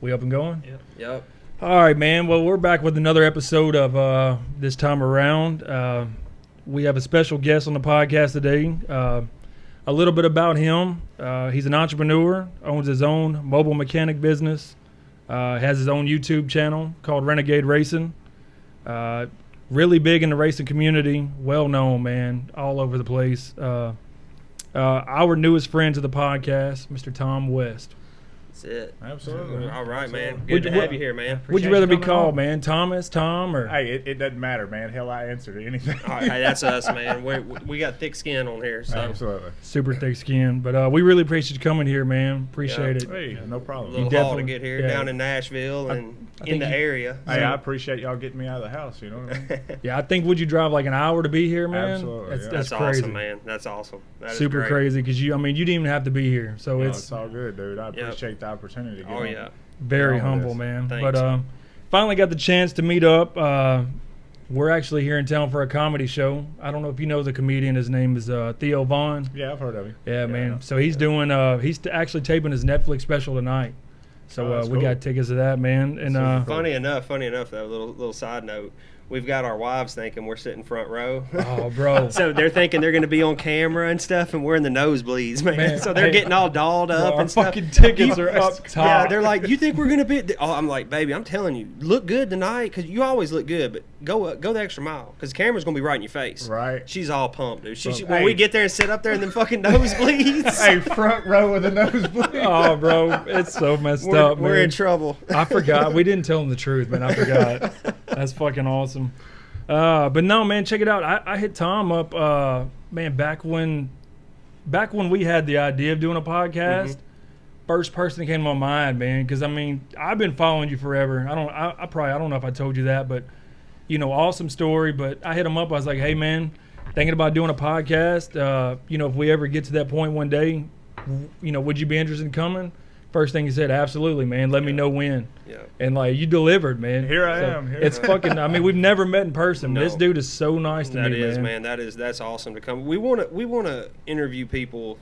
We up and going? Yep. All right, man. Well, we're back with another episode of This Time Around. We have a special guest on the podcast today. A little bit about him. He's an entrepreneur, owns his own mobile mechanic business, has his own YouTube channel called Renegade Racing. Really big in the racing community, well known, man, all over the place. Our newest friend to the podcast, Mr. Tom West. That's it. Absolutely. All right, man. Would Good you- to have you here, man. Would you rather be called, man? Thomas, Tom, or Hey, it doesn't matter, man. Hell, I answer to anything. All right, hey, that's us, man. We got thick skin on here, so Absolutely. super thick skin? But we really appreciate you coming here, man. Appreciate it. Hey, no a problem. little You haul to definitely- get here yeah. down in Nashville and I in think the you- area. Hey, I appreciate y'all getting me out of the house. You know what I mean? Yeah, I think would you drive like an hour to be here, man? Absolutely, yeah. That's That's crazy. awesome, man. That's awesome. That is Super great. crazy because you didn't even have to be here, so No, it's it's all good, dude. I Yep. appreciate the opportunity. To get Oh on. yeah. very all humble, this. man. Thanks. But finally got the chance to meet up. We're actually here in town for a comedy show. I don't know if you know the comedian. His name is Theo Vaughn. Yeah, I've heard of him. Yeah, man. So he's doing. He's actually taping his Netflix special tonight. So Oh, that's we cool. got tickets to that, man. And Super cool. Funny enough, though, little side note. We've got our wives thinking we're sitting front row. oh, bro. So they're thinking they're going to be on camera and stuff, and we're in the nosebleeds, man. Man, So they're hey, getting all dolled up Our and stuff. fucking tickets are up top. Yeah, they're like, you think we're going to be? Oh, I'm like, baby, I'm telling you, look good tonight because you always look good, but go the extra mile because the camera's going to be right in your face. Right. She's all pumped, dude. When Hey. we get there and sit up there in them fucking nosebleeds, Hey, front row with a nosebleed. Oh, bro, it's so messed up, man. we're in trouble. I forgot. We didn't tell him the truth, man. I forgot. That's fucking awesome. But no, man, check it out. I hit Tom up, man, back when we had the idea of doing a podcast. First person that came to my mind, man, because I mean, I've been following you forever. I don't know if I told you that, but awesome story. But I hit him up. I was like, hey, man, thinking about doing a podcast. If we ever get to that point one day, would you be interested in coming? First thing he said, absolutely, man. Let me know when. Yeah. And like you delivered, man. Here I am. It's fucking. I mean, we've never met in person. No. This dude is so nice to That me, is, man. man. That's awesome to come. We want to interview people.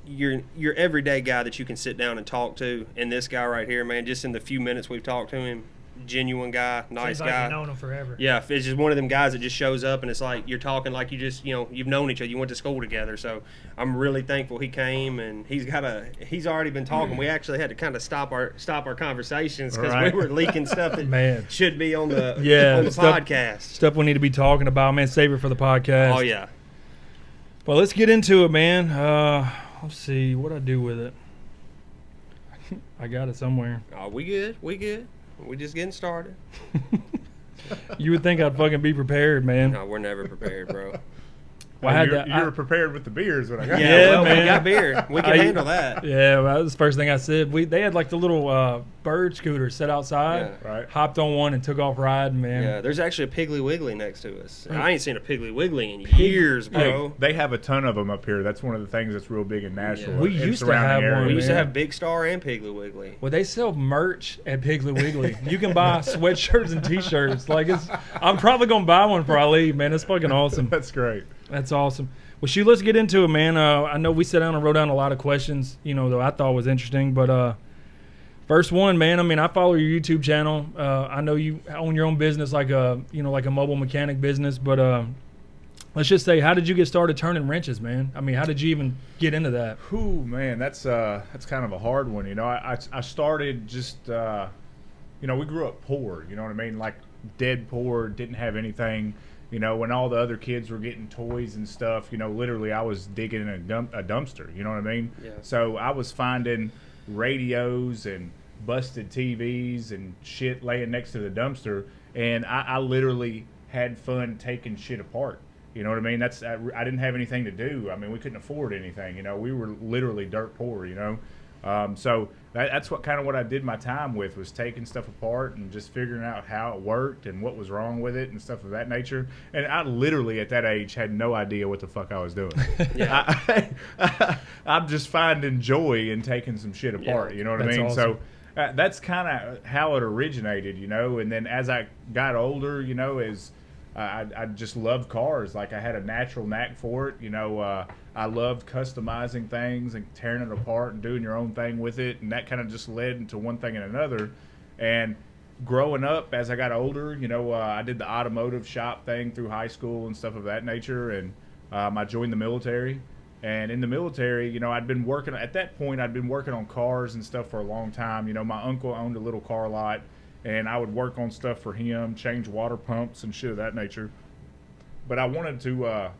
Your everyday guy that you can sit down and talk to, and this guy right here, man. Just in the few minutes we've talked to him, genuine guy, nice Seems like guy. you've known him forever. Yeah, it's just one of them guys that just shows up and it's like you're talking like you just you've known each other. You went to school together. So I'm really thankful he came, and he's already been talking. We actually had to kind of stop our conversations because Right. we were leaking stuff that Man. should be on the Stuff- podcast. Stuff we need to be talking about, man. Save it for the podcast. Oh yeah. Well, let's get into it, man. Let's see what I do with it. I got it somewhere. Oh, we good. We just getting started. You would think I'd fucking be prepared, man. No, we're never prepared, bro. Well, I had you to- were prepared with the beers when I got Yeah, here. Yeah, well, man. we got beer. We can I- handle that. Yeah, well, that was the first thing I said. They had like the little bird scooter set outside. Yeah. Right. Hopped on one and took off riding, man. Yeah, there's actually a Piggly Wiggly next to us. I ain't seen a Piggly Wiggly in years, bro. They have a ton of them up here. That's one of the things that's real big in Nashville. Yeah. We and used to surrounding have one, areas. We used to man. have Big Star and Piggly Wiggly. Well, they sell merch at Piggly Wiggly. You can buy sweatshirts and T-shirts. I'm probably gonna buy one before I leave, man. It's fucking awesome. That's great. That's awesome. Well, shoot, let's get into it, man. I know we sat down and wrote down a lot of questions, that I thought was interesting. But first one, man. I mean, I follow your YouTube channel. I know you own your own business, like a mobile mechanic business. But let's just say, how did you get started turning wrenches, man? I mean, how did you even get into that? Whew, man, that's kind of a hard one. I started just, we grew up poor. You know what I mean? Like dead poor, didn't have anything. When all the other kids were getting toys and stuff, literally I was digging in a dumpster. You know what I mean? Yeah. So I was finding radios and busted TVs and shit laying next to the dumpster, and I literally had fun taking shit apart. You know what I mean? I didn't have anything to do. I mean, we couldn't afford anything. We were literally dirt poor. So that's what I did my time with, was taking stuff apart and just figuring out how it worked and what was wrong with it and stuff of that nature. And I literally at that age had no idea what the fuck I was doing. Yeah. I'm just finding joy in taking some shit apart. Yeah. You know what I That's mean? awesome. So that's kind of how it originated, And then as I got older, as I just loved cars. Like, I had a natural knack for it. I loved customizing things and tearing it apart and doing your own thing with it. And that kind of just led into one thing and another. And growing up, as I got older, I did the automotive shop thing through high school and stuff of that nature. And I joined the military. And in the military, I'd been working on cars and stuff for a long time. My uncle owned a little car lot, and I would work on stuff for him, change water pumps and shit of that nature. But I wanted to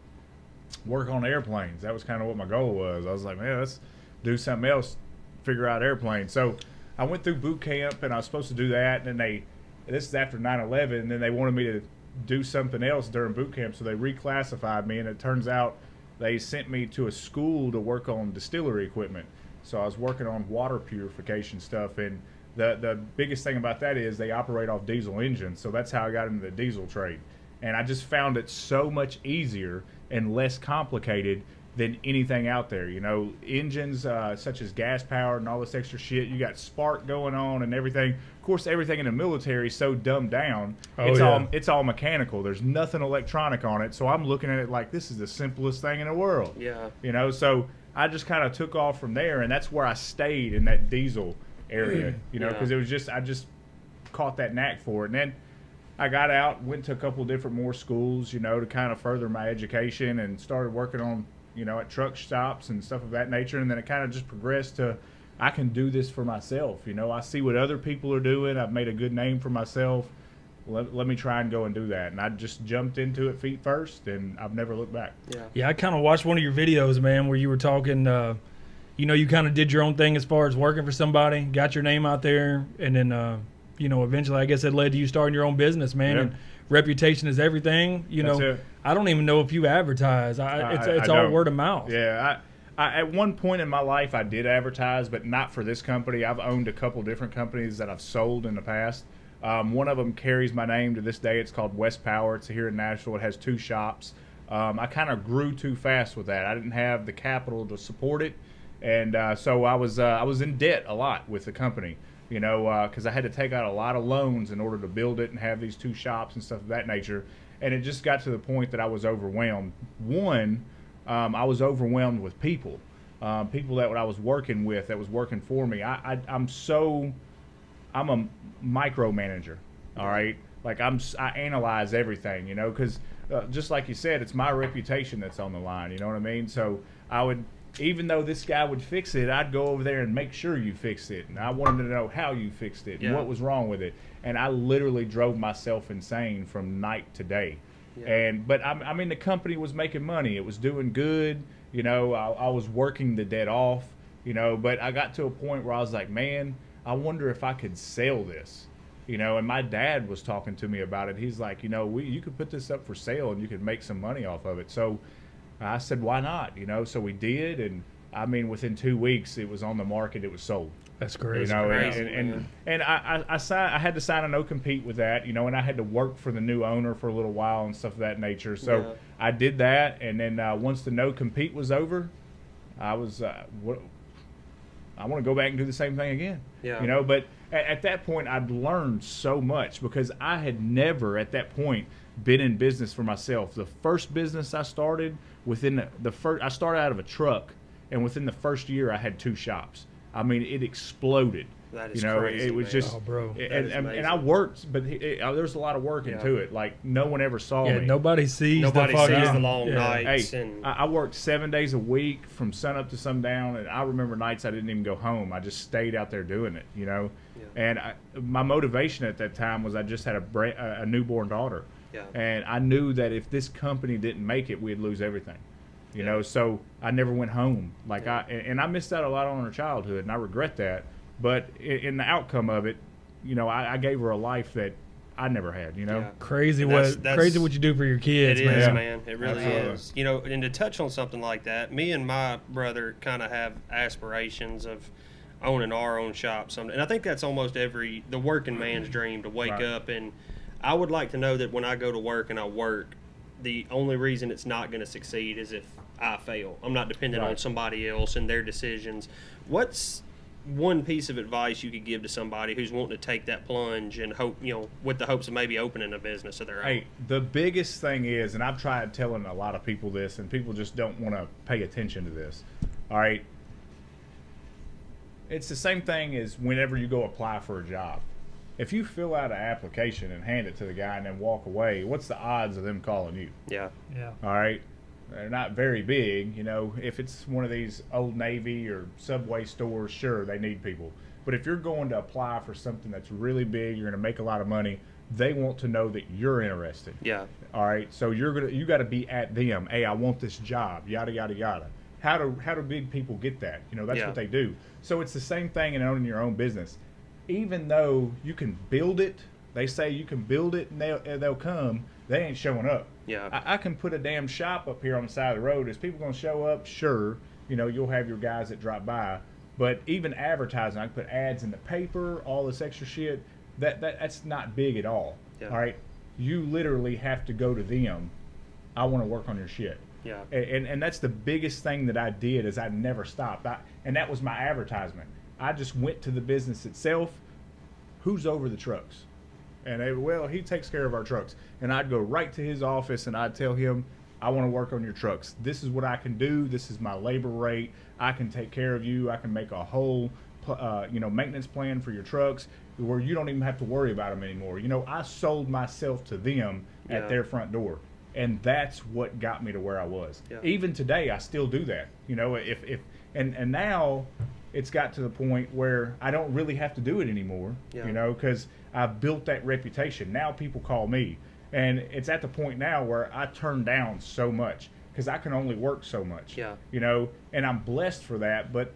work on airplanes. That was kind of what my goal was. I was like, man, let's do something else, figure out airplanes. So I went through boot camp, and I was supposed to do that. And then this is after 9/11, and then they wanted me to do something else during boot camp, so they reclassified me, and it turns out they sent me to a school to work on distillery equipment. So I was working on water purification stuff, and the biggest thing about that is they operate off diesel engines. So that's how I got into the diesel trade. And I just found it so much easier and less complicated than anything out there. Engines such as gas powered and all this extra shit. You got spark going on and everything. Of course, everything in the military is so dumbed down. It's all mechanical. There's nothing electronic on it. So I'm looking at it like this is the simplest thing in the world. Yeah. So I just kind of took off from there, and that's where I stayed in that diesel area. Because it was I just caught that knack for it. And then I got out, went to a couple different more schools, to kind of further my education, and started working on at truck stops and stuff of that nature. And then it kind of just progressed to, I can do this for myself. I see what other people are doing. I've made a good name for myself. Let me try and go and do that. And I just jumped into it feet first, and I've never looked back. Yeah, I kind of watched one of your videos, man, where you were talking, you kind of did your own thing as far as working for somebody, got your name out there, and then, eventually, I guess it led to you starting your own business, man. Yeah. And reputation is everything. That's it. I don't even know if you advertise. It's all word of mouth. Yeah, I at one point in my life I did advertise, but not for this company. I've owned a couple different companies that I've sold in the past. One of them carries my name to this day. It's called West Power. It's here in Nashville. It has 2 shops. I kind of grew too fast with that. I didn't have the capital to support it, and so I was in debt a lot with the company. Because I had to take out a lot of loans in order to build it and have these 2 shops and stuff of that nature. And it just got to the point that I was overwhelmed. I was overwhelmed with people that I was working with, that was working for me. I'm a micromanager, all right? Like, I analyze everything, because just like you said, it's my reputation that's on the line, you know what I mean? So I would, even though this guy would fix it, I'd go over there and make sure you fixed it. And I wanted to know how you fixed it and what was wrong with it. And I literally drove myself insane from night to day. Yeah. But I mean, the company was making money. It was doing good. I was working the debt off, but I got to a point where I was like, man, I wonder if I could sell this. And my dad was talking to me about it. He's like, you could put this up for sale and you could make some money off of it. So I said, why not? So we did, and I mean, within 2 weeks, it was on the market. It was sold. That's crazy. And I had to sign a no compete with that. And I had to work for the new owner for a little while and stuff of that nature. So I did that, and then once the no compete was over, I was I want to go back and do the same thing again. Yeah. But at that point, I'd learned so much because I had never at that point been in business for myself. The first business I started, I started out of a truck, and within the first year I had 2 shops. I mean, it exploded. That is crazy. It was man. just, bro. And I worked, but there's a lot of work into it. Like, no one ever saw me. Nobody sees the long nights. Hey, I worked 7 days a week from sun up to sundown, and I remember nights I didn't even go home. I just stayed out there doing it, Yeah. And my motivation at that time was I just had a newborn daughter. Yeah. And I knew that if this company didn't make it, we'd lose everything. So I never went home. Like, I missed out a lot on her childhood, and I regret that. But in the outcome of it, I gave her a life that I never had. Yeah. Crazy what you do for your kids. It man. is, man. It really is. And to touch on something like that, me and my brother kind of have aspirations of owning our own shop someday. And I think that's almost the working man's dream, to wake up. And I would like to know that when I go to work and I work, the only reason it's not going to succeed is if I fail. I'm not dependent on somebody else and their decisions. What's one piece of advice you could give to somebody who's wanting to take that plunge and hope, with the hopes of maybe opening a business of their own? Hey, the biggest thing is, and I've tried telling a lot of people this, and people just don't want to pay attention to this. All right. It's the same thing as whenever you go apply for a job. If you fill out an application and hand it to the guy and then walk away, what's the odds of them calling you? Yeah. Yeah. All right. They're not very big. If it's one of these Old Navy or Subway stores, sure, they need people. But if you're going to apply for something that's really big, you're going to make a lot of money, they want to know that you're interested. Yeah. All right. So you got to be at them. Hey, I want this job. Yada yada yada. How do big people get that? That's what they do. So it's the same thing in owning your own business. Even though you can build it, they say you can build it and they'll come. They ain't showing up. Yeah. I can put a damn shop up here on the side of the road. Is people going to show up? Sure. You'll have your guys that drop by. But even advertising, I can put ads in the paper, all this extra shit. That's not big at all. Yeah. All right. You literally have to go to them. I want to work on your shit. Yeah. And that's the biggest thing that I did is I never stopped. And that was my advertisement. I just went to the business itself. Who's over the trucks? And he takes care of our trucks. And I'd go right to his office and I'd tell him, I want to work on your trucks. This is what I can do. This is my labor rate. I can take care of you. I can make a whole, maintenance plan for your trucks where you don't even have to worry about them anymore. I sold myself to them at their front door. And that's what got me to where I was. Yeah. Even today, I still do that. And now it's got to the point where I don't really have to do it anymore. Yeah. Because I've built that reputation. Now people call me, and it's at the point now where I turn down so much because I can only work so much. Yeah. And I'm blessed for that. But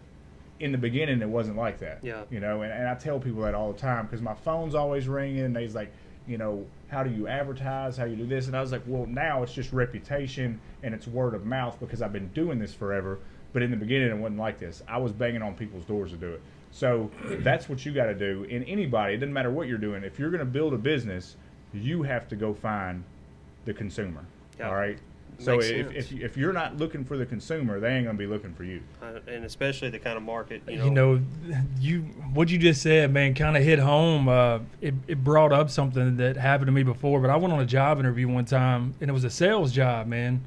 in the beginning, it wasn't like that. Yeah. And I tell people that all the time because my phone's always ringing. And they's like, how do you advertise? How you do this? And I was like, well, now it's just reputation and it's word of mouth because I've been doing this forever. But in the beginning, it wasn't like this. I was banging on people's doors to do it. So that's what you got to do. And anybody, it doesn't matter what you're doing. If you're going to build a business, you have to go find the consumer. Yeah. All right. So if you're not looking for the consumer, they ain't going to be looking for you. And especially the kind of market, what you just said, man, kind of hit home. It brought up something that happened to me before, but I went on a job interview one time, and it was a sales job, man.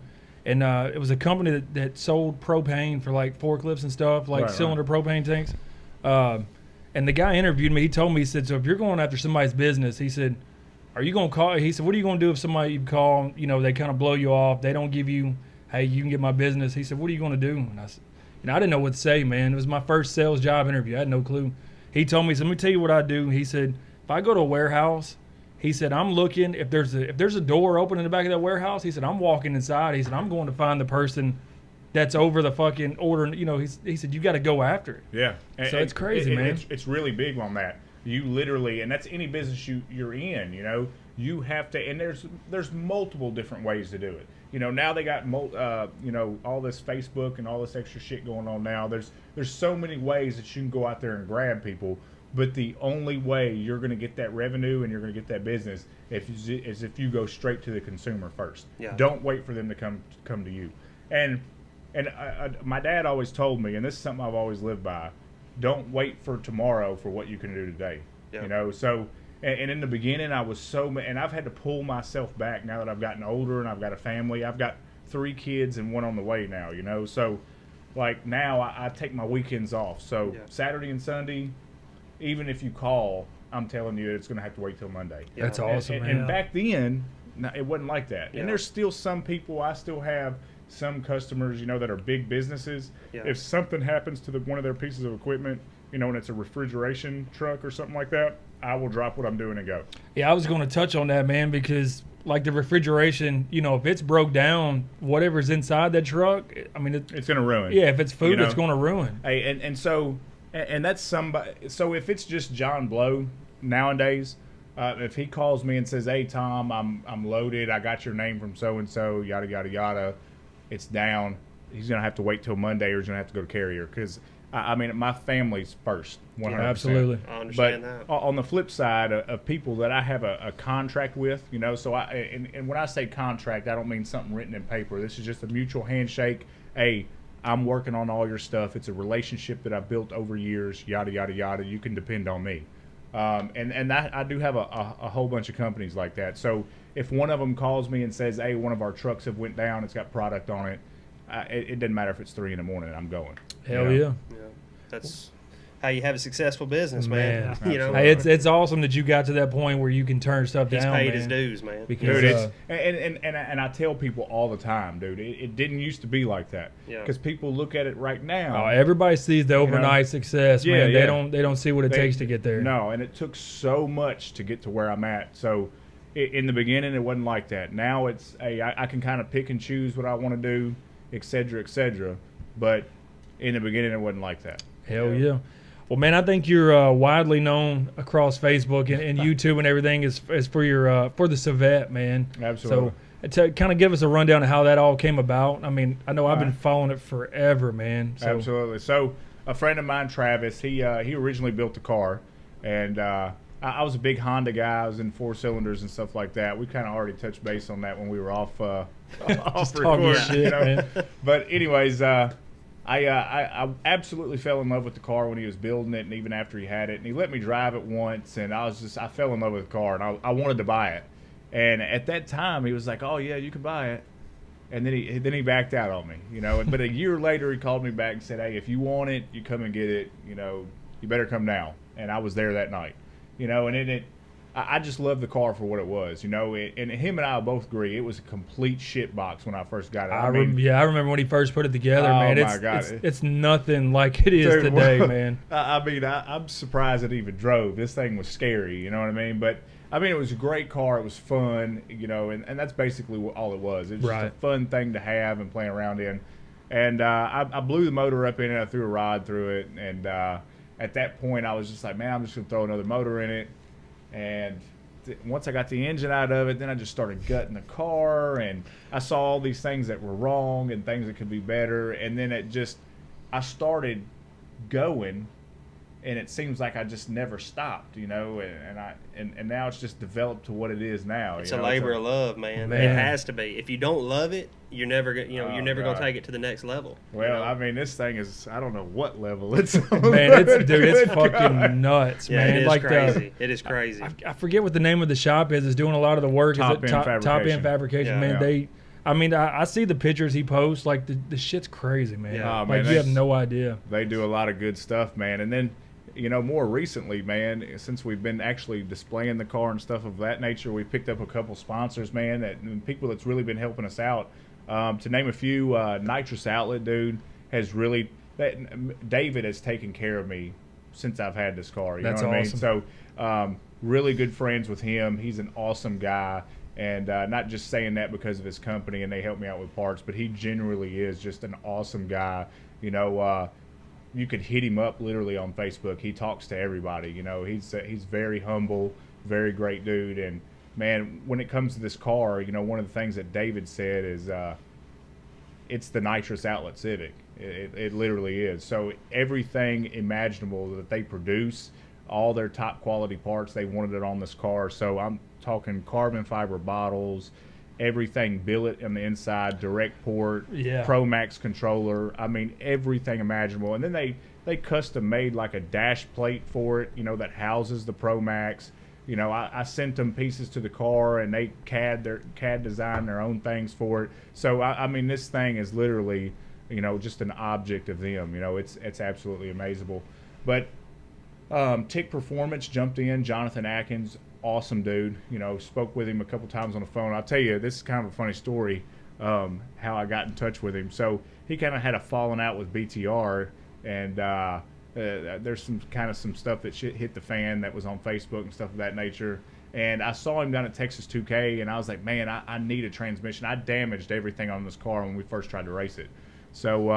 And it was a company that sold propane for like forklifts and stuff, like cylinder propane tanks. And the guy interviewed me. He told me, he said, so if you're going after somebody's business, he said, are you going to call? He said, what are you going to do if somebody you call, they kind of blow you off. They don't give you, hey, you can get my business. He said, what are you going to do? And I said, I didn't know what to say, man. It was my first sales job interview. I had no clue. He told me, so let me tell you what I do. He said, if I go to a warehouse, he said, I'm looking, if there's a door open in the back of that warehouse, he said, I'm walking inside. He said, I'm going to find the person that's over the fucking order. He said, you got to go after it. Yeah. So it's crazy, man. It's really big on that. You literally, and that's any business you're in, you have to, and there's multiple different ways to do it. Now they got, all this Facebook and all this extra shit going on now. There's so many ways that you can go out there and grab people. But the only way you're going to get that revenue and you're going to get that business is if you go straight to the consumer first. Yeah. Don't wait for them to come to you. And my dad always told me, and this is something I've always lived by, don't wait for tomorrow for what you can do today. Yeah. So, and in the beginning I was and I've had to pull myself back now that I've gotten older and I've got a family. I've got 3 kids and one on the way now, So, like now I take my weekends off. So Saturday and Sunday, even if you call, I'm telling you it's going to have to wait till Monday. Yeah. That's awesome, man. And back then, it wasn't like that. Yeah. And there's still some people, I still have some customers, that are big businesses. Yeah. If something happens to one of their pieces of equipment, and it's a refrigeration truck or something like that, I will drop what I'm doing and go. Yeah, I was going to touch on that, man, because like the refrigeration, if it's broke down, whatever's inside that truck, I mean, it's going to ruin. Yeah, if it's food, it's going to ruin. Hey, and so that's somebody. So if it's just John Blow nowadays, if he calls me and says, "Hey Tom, I'm loaded. I got your name from so and so. Yada yada yada. It's down." He's gonna have to wait till Monday, or he's gonna have to go to carrier because I mean my family's first. 100%. Yeah, absolutely. I understand But that. on the flip side of people that I have a contract with, so and when I say contract, I don't mean something written in paper. This is just a mutual handshake. Hey, I'm working on all your stuff. It's a relationship that I've built over years, yada, yada, yada. You can depend on me. And I do have a whole bunch of companies like that. So if one of them calls me and says, hey, one of our trucks have went down, it's got product on it, it doesn't matter if it's 3 a.m, I'm going. Hell yeah. Yeah, that's how you have a successful business, man. You know, hey, it's awesome that you got to that point where you can turn stuff He's down. paid man. his dues, man. Because, dude, and I tell people all the time, dude, it didn't used to be like that. Yeah. Because people look at it right now. Oh, everybody sees the overnight success, Yeah, man. yeah. They don't see what it takes to get there. No, and it took so much to get to where I'm at. So in the beginning, it wasn't like that. Now it's, hey, I can kind of pick and choose what I want to do, et cetera, et cetera. But in the beginning, it wasn't like that. Hell yeah. Well, man, I think you're widely known across Facebook and YouTube and everything is for your for the Savette, man. Absolutely. So, to kind of give us a rundown of how that all came about. I mean, I know I've been following it forever, man. So. Absolutely. So, a friend of mine, Travis, he originally built the car, and I was a big Honda guy. I was in 4 cylinders and stuff like that. We kind of already touched base on that when we were off off recording, shit, you know? man. But anyways, I absolutely fell in love with the car when he was building it, and even after he had it. And he let me drive it once, and I fell in love with the car, and I wanted to buy it. And at that time, he was like, "Oh yeah, you can buy it." And then he backed out on me, you know. But a year later, he called me back and said, "Hey, if you want it, you come and get it. You know, you better come now." And I was there that night, you know. And I just loved the car for what it was, you know. And him and I both agree it was a complete shit box when I first got it. I remember when he first put it together, man. My God. It's nothing like it is today, man. I mean, I'm surprised it even drove. This thing was scary, you know what I mean? But I mean, it was a great car. It was fun, you know, and that's basically all it was. It was just a fun thing to have and play around in. And I blew the motor up in it. I threw a rod through it. And at that point, I was just like, man, I'm just going to throw another motor in it. And once I got the engine out of it, then I just started gutting the car. And I saw all these things that were wrong and things that could be better. And then I started going. And it seems like I just never stopped, you know, and now it's just developed to what it is now. It's a labor of love, man. It has to be. If you don't love it, you're never gonna take it to the next level. Well, you know? I mean, this thing is, I don't know what level it's on. Man, it's fucking nuts, man. It is like crazy. It is crazy. I forget what the name of the shop is. It's doing a lot of the work. Top End Fabrication, man. Yeah. I mean, I see the pictures he posts. Like the shit's crazy, man. Yeah. Like you have no idea. They do a lot of good stuff, man. And then, you know, more recently, man, since we've been actually displaying the car and stuff of that nature, we've picked up a couple sponsors, man, and people that's really been helping us out. To name a few, Nitrous Outlet, dude, has really David has taken care of me since I've had this car. You That's know what awesome. I mean? So, really good friends with him. He's an awesome guy. And not just saying that because of his company and they help me out with parts, but he generally is just an awesome guy. You know, you could hit him up literally on Facebook. He talks to everybody. You know, he's very humble, very great dude. And man, when it comes to this car, you know, one of the things that David said is it's the Nitrous Outlet Civic. It literally is. So everything imaginable that they produce, all their top quality parts, they wanted it on this car. So I'm talking carbon fiber bottles, everything billet on the inside, direct port, Pro Max controller. I mean, everything imaginable. And then they custom made like a dash plate for it, you know, that houses the Pro Max. You know, I sent them pieces to the car, and they CAD design their own things for it. So I mean, this thing is literally, you know, just an object of them. You know, it's absolutely amazable. But Tick Performance jumped in. Jonathan Atkins, awesome dude. You know, spoke with him a couple times on the phone. I'll tell you, this is kind of a funny story, how I got in touch with him. So he kind of had a falling out with BTR, and there's some stuff that hit the fan that was on Facebook and stuff of that nature. And I saw him down at Texas 2K, and I was like, man, I need a transmission. I damaged everything on this car when we first tried to race it. So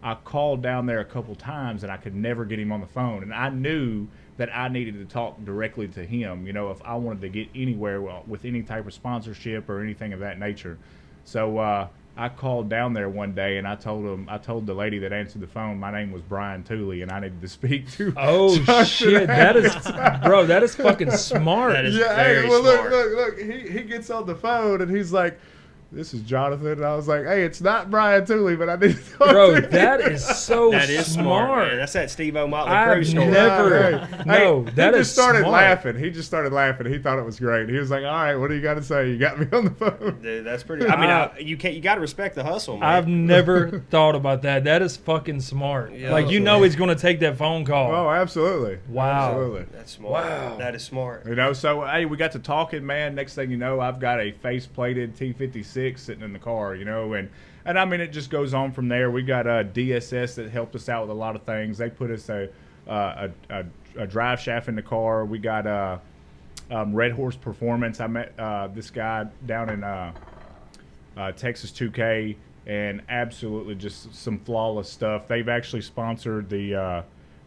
I called down there a couple times, and I could never get him on the phone. And I knew that I needed to talk directly to him, you know, if I wanted to get anywhere with any type of sponsorship or anything of that nature. So I called down there one day, and I told the lady that answered the phone, my name was Brian Tooley, and I needed to speak to. Oh shit, that is fucking smart. That is very smart. Look. He gets on the phone, and he's like, this is Jonathan. And I was like, hey, it's not Brian Tooley, but I need to talk Bro, to him. that is so That is smart, man. That's that Steve-O Motley Crue I've story. never. No, that he is just started smart. laughing. He just started laughing. He thought it was great. He was like, all right, what do you got to say? You got me on the phone. Dude, that's pretty. I mean, you got to respect the hustle, man. I've never thought about that. That is fucking smart. Yeah. Like, you know he's going to take that phone call. Oh, absolutely. Wow. Absolutely. That's smart. Wow. That is smart. You know, so, hey, we got to talking, man. Next thing you know, I've got a face-plated T-56 sitting in the car, you know, and I mean, it just goes on from there. We got DSS that helped us out with a lot of things. They put us a drive shaft in the car. We got Red Horse Performance. I met this guy down in Texas 2K, and absolutely just some flawless stuff. They've actually sponsored the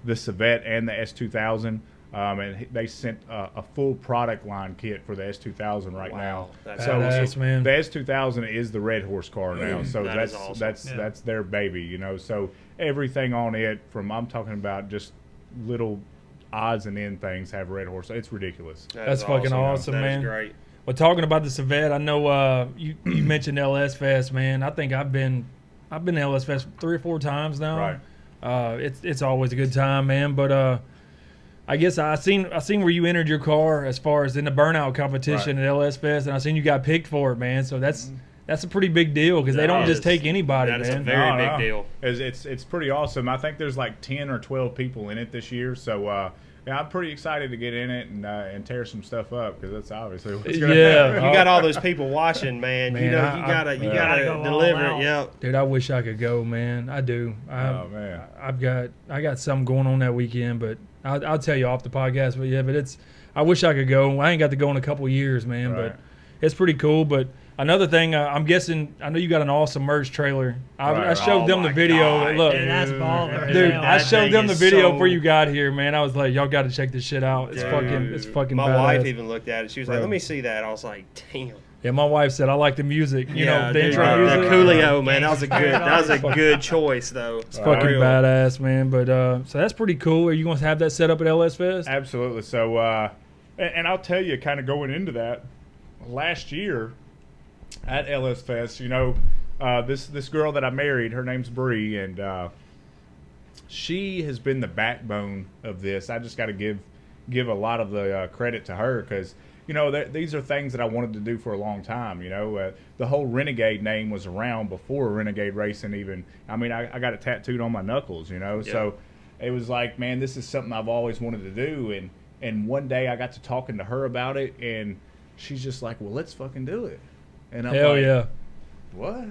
Savette and the S2000. And they sent a full product line kit for the S2000 right now. That's So badass, man. the S2000 is the Red Horse car now. So That that's is awesome. that's their baby, you know. So everything on it, from I'm talking about just little odds and end things, have Red Horse. It's ridiculous. That's fucking awesome, man. That is great. Well, talking about the Savette, I know you mentioned LS Fest, man. I think I've been to LS Fest 3 or 4 times now. Right. It's always a good time, man. But I guess I seen where you entered your car as far as in the burnout competition at LS Fest, and I seen you got picked for it, man. So that's a pretty big deal because they don't just take anybody, That is man. a very big deal. It's pretty awesome. I think there's like 10 or 12 people in it this year. So yeah, I'm pretty excited to get in it and tear some stuff up because that's obviously what's going to happen. You got all those people watching, man. Man, you know, I you gotta go all deliver out. it. Yep. Dude, I wish I could go, man. I do. Oh, man. I got something going on that weekend, but I'll tell you off the podcast. But yeah, but I wish I could go. I ain't got to go in a couple years, man. Right. But it's pretty cool. But another thing, I'm guessing, I know you got an awesome merch trailer. I Right. showed Oh them the my video. God, Look, Dude, that's baller. dude, Yeah. I That showed thing them the is video so- before you got here, man. I was like, y'all got to check this shit out. It's fucking My badass. wife even looked at it. She was like, Bro. "Let me see that." I was like, "Damn." Yeah, my wife said I like the music. You know, the dude, intro right, music. the Coolio, man. That was a good choice, though. It's fucking Real. badass, man. But so that's pretty cool. Are you going to have that set up at LS Fest? Absolutely. So, and I'll tell you, kind of going into that, last year at LS Fest, you know, this girl that I married, her name's Bree, and she has been the backbone of this. I just got to give a lot of the credit to her because, you know, these are things that I wanted to do for a long time. You know, the whole Renegade name was around before Renegade Racing even. I mean, I got it tattooed on my knuckles, you know. Yeah. So it was like, man, this is something I've always wanted to do. And one day I got to talking to her about it, and she's just like, well, let's fucking do it. And I'm Hell like, yeah. what?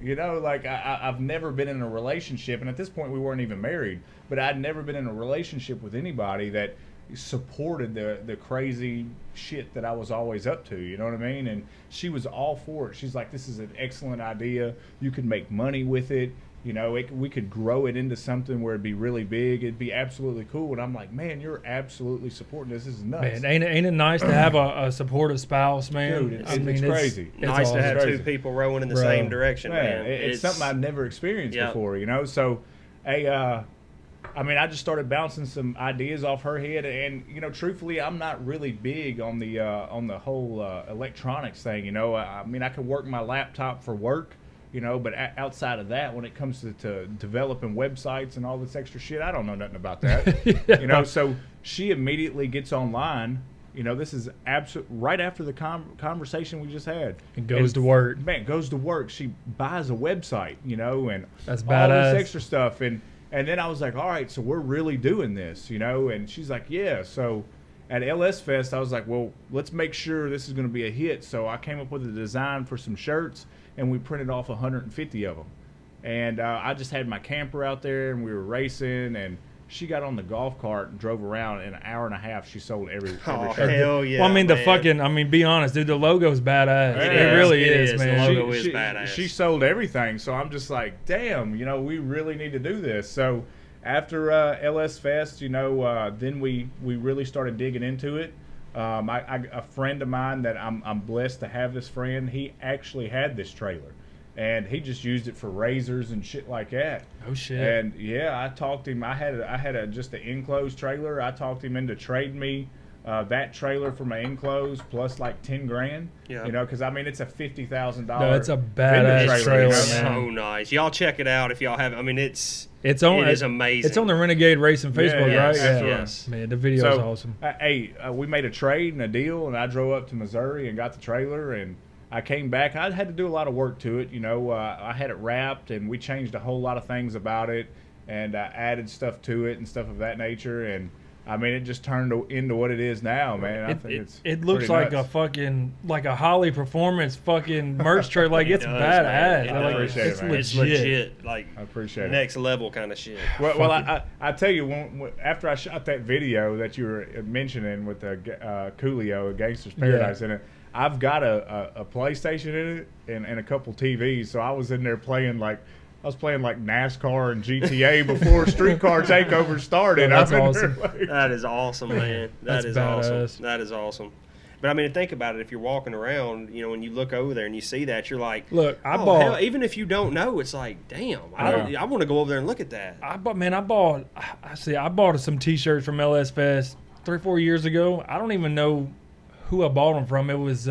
You know, like I've never been in a relationship, and at this point we weren't even married, but I'd never been in a relationship with anybody that supported the crazy shit that I was always up to, you know what I mean? And she was all for it. She's like, this is an excellent idea. You could make money with it. You know, we could grow it into something where it'd be really big. It'd be absolutely cool. And I'm like, man, you're absolutely supporting this. This is nuts. Man, ain't it nice to have a supportive spouse, man? Dude, it's crazy. It's Nice to awesome. have crazy. two people rowing in the Bro. same direction, man. It's something I've never experienced Yep. before, you know? So, I mean, I just started bouncing some ideas off her head, and you know, truthfully, I'm not really big on the whole electronics thing. You know, I mean, I can work my laptop for work, you know, but outside of that, when it comes to developing websites and all this extra shit, I don't know nothing about that. You know, so she immediately gets online. You know, this is right after the conversation we just had. And goes to work. Man, goes to work. She buys a website, you know, and That's all badass. this extra stuff. And then I was like, all right, so we're really doing this, you know? And she's like, yeah. So at LS Fest, I was like, well, let's make sure this is going to be a hit. So I came up with a design for some shirts, and we printed off 150 of them. And I just had my camper out there, and we were racing, and she got on the golf cart and drove around. In an hour and a half, she sold every Oh, shirt. hell yeah. Well, I mean, man. be honest, dude, the logo's badass. It It is. really It is, is. The man. logo is badass. She sold everything, so I'm just like, damn, you know, we really need to do this. So after LS Fest, you know, then we really started digging into it. A friend of mine that I'm blessed to have this friend, he actually had this trailer, and he just used it for razors and shit like that. Oh, shit. And yeah, I talked him. I had just an enclosed trailer. I talked him into trading me that trailer for my enclosed plus like 10 grand. Yeah. You know, because I mean it's a $50,000. No, it's a badass trailer, you know? man. So nice. Y'all check it out if y'all have. I mean, it is amazing. It's on the Renegade Racing Facebook, Yeah, right? absolutely. Yes. Man, the video's awesome. We made a trade and a deal, and I drove up to Missouri and got the trailer, and I came back. I had to do a lot of work to it. You know, I had it wrapped, and we changed a whole lot of things about it, and added stuff to it and stuff of that nature, and I mean, it just turned into what it is now, man. I think it looks pretty like nuts. a fucking a Holly Performance fucking merch trailer. Like it's does, badass. man. It Like, does. Appreciate it, it's man. It's legit. legit. Like I appreciate it. next level kind of shit. Well, I tell you, after I shot that video that you were mentioning with the Coolio, Gangster's Paradise in it, I've got a PlayStation in it and a couple TVs. So I was in there playing like NASCAR and GTA before Streetcar Takeover started. Yeah, that's I'm in awesome. there like, That is awesome, man. That's That is badass. awesome. That is awesome. But I mean, think about it. If you're walking around, you know, when you look over there and you see that, you're like, Look, I oh, bought. hell, even if you don't know, it's like, damn, I want to go over there and look at that. I bought some T-shirts from LS Fest 3-4 years ago. I don't even know who I bought them from. It was